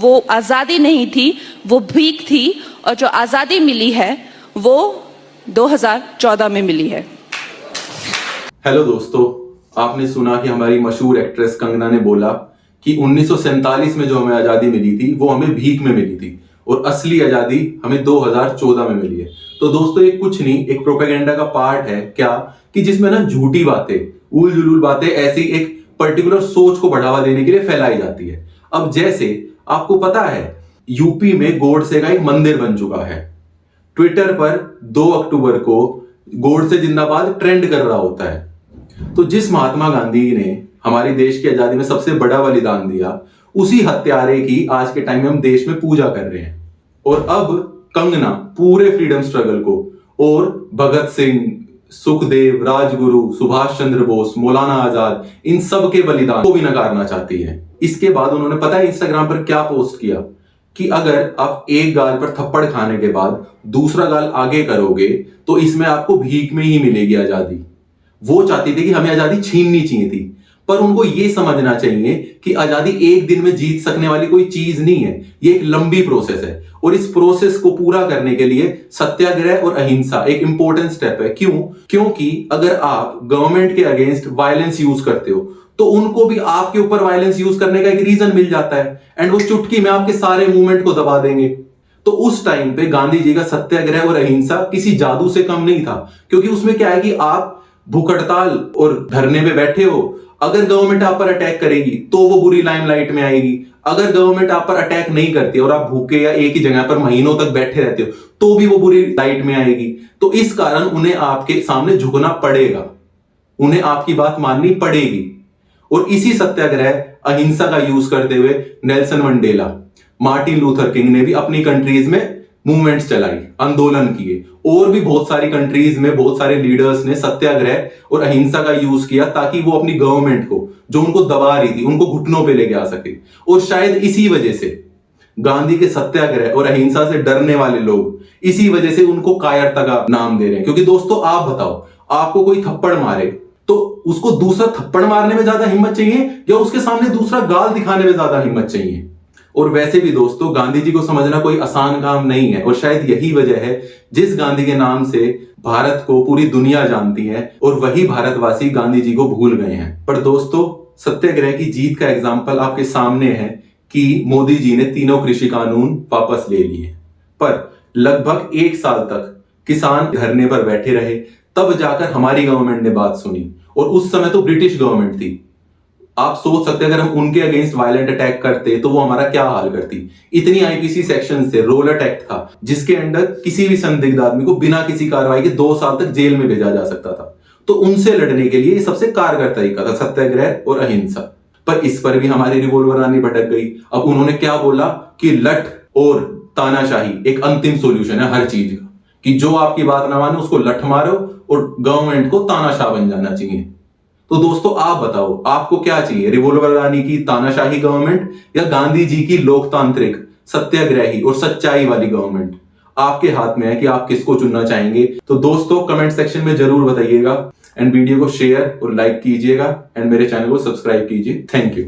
वो आजादी नहीं थी, वो भीख थी, और जो आजादी मिली है वो 2014 में मिली है। हेलो दोस्तों, आपने सुना कि हमारी मशहूर एक्ट्रेस कंगना ने बोला कि 1947 में जो हमें आजादी मिली थी वो हमें भीख में मिली थी और असली आजादी हमें 2014 में मिली है। तो दोस्तों, ये कुछ नहीं, एक प्रोपेगेंडा का पार्ट है क्या कि जिसमें ना झूठी बातें, उल जुलूल बातें ऐसी एक पर्टिकुलर सोच को बढ़ावा देने के लिए फैलाई जाती है। अब जैसे आपको पता है, यूपी में गोडसे का एक मंदिर बन चुका है। ट्विटर पर 2 अक्टूबर को गोडसे जिंदाबाद ट्रेंड कर रहा होता है। तो जिस महात्मा गांधी ने हमारे देश की आजादी में सबसे बड़ा बलिदान दिया, उसी हत्यारे की आज के टाइम में हम देश में पूजा कर रहे हैं। और अब कंगना पूरे फ्रीडम स्ट्रगल को और भगत सिंह, सुखदेव, राजगुरु, सुभाष चंद्र बोस, मौलाना आजाद, इन सब के बलिदान को भी नकारना चाहती है। इसके बाद उन्होंने पता है इंस्टाग्राम पर क्या पोस्ट किया कि अगर आप एक गाल पर थप्पड़ खाने के बाद दूसरा गाल आगे करोगे तो इसमें आपको भीख में ही मिलेगी आजादी। वो चाहती थी कि हमें आजादी छीननी चाहिए थी, पर उनको ये समझना चाहिए कि आजादी एक दिन में जीत सकने वाली कोई चीज नहीं है। ये एक लंबी प्रोसेस है और इस प्रोसेस को पूरा करने के लिए सत्याग्रह और अहिंसा एक इंपॉर्टेंट स्टेप है। क्यों? क्योंकि अगर आप गवर्नमेंट के अगेंस्ट वायलेंस यूज करते हो तो उनको भी आपके ऊपर वायलेंस यूज करने का एक रीजन मिल जाता है एंड वो चुटकी में आपके सारे मूवमेंट को दबा देंगे। तो उस टाइम पे गांधी जी का सत्याग्रह और अहिंसा किसी जादू से कम नहीं था, क्योंकि उसमें क्या है कि आप भूख हड़ताल और धरने पे बैठे हो, अगर गवर्नमेंट आप पर अटैक करेगी तो वो बुरी लाइमलाइट में आएगी। अगर गवर्नमेंट आप पर अटैक नहीं करती और आप भूखे या एक ही जगह पर महीनों तक बैठे रहते हो तो भी वो बुरी लाइट में आएगी। तो इस कारण उन्हें आपके सामने झुकना पड़ेगा, उन्हें आपकी बात माननी पड़ेगी। और इसी सत्याग्रह अहिंसा का यूज करते हुए Nelson Mandela, Martin Luther king ने भी अपनी कंट्रीज में मूवमेंट्स चलाई, आंदोलन किए, और भी बहुत सारी कंट्रीज में बहुत सारे लीडर्स ने सत्याग्रह और अहिंसा का यूज किया ताकि वो अपनी गवर्नमेंट को, जो उनको दबा रही थी, उनको घुटनों पे लेके आ सके। और शायद इसी वजह से गांधी के सत्याग्रह और अहिंसा से डरने वाले लोग इसी वजह से उनको कायरता का नाम दे रहे हैं। क्योंकि दोस्तों, आप बताओ, आपको कोई थप्पड़ मारे तो उसको दूसरा थप्पड़ मारने में ज्यादा हिम्मत चाहिए या उसके सामने दूसरा गाल दिखाने में ज्यादा हिम्मत चाहिए? और वैसे भी दोस्तों, गांधी जी को समझना कोई आसान काम नहीं है और शायद यही वजह है जिस गांधी के नाम से भारत को पूरी दुनिया जानती है और वही भारतवासी गांधी जी को भूल गए हैं। पर दोस्तों, सत्याग्रह की जीत का एग्जाम्पल आपके सामने है कि मोदी जी ने तीनों कृषि कानून वापस ले लिए, पर लगभग 1 साल तक किसान धरने पर बैठे रहे, तब जाकर हमारी गवर्नमेंट ने बात सुनी। और उस समय तो ब्रिटिश गवर्नमेंट थी। आप सोच सकते हैं अगर हम उनके अगेंस्ट वायलेंट अटैक करते तो वो हमारा क्या हाल करती। इतनी आईपीसी सेक्शन से रोलट एक्ट था जिसके अंडर किसी भी संदिग्ध आदमी को बिना किसी कार्रवाई के 2 साल तक जेल में भेजा जा सकता था। तो उनसे लड़ने के लिए सबसे कारगर तरीका था सत्याग्रह और अहिंसा। पर इस पर भी हमारी रिवॉल्वर रानी भटक गई। अब उन्होंने क्या बोला कि लठ और तानाशाही एक अंतिम सोल्यूशन है हर चीज का, कि जो आपकी बात ना माने उसको लठ मारो और गवर्नमेंट को तानाशाह बन जाना चाहिए। तो दोस्तों, आप बताओ, आपको क्या चाहिए? रिवॉल्वर रानी की तानाशाही गवर्नमेंट या गांधी जी की लोकतांत्रिक, सत्याग्रही और सच्चाई वाली गवर्नमेंट? आपके हाथ में है कि आप किसको चुनना चाहेंगे। तो दोस्तों, कमेंट सेक्शन में जरूर बताइएगा एंड वीडियो को शेयर और लाइक कीजिएगा एंड मेरे चैनल को सब्सक्राइब कीजिए। Thank you.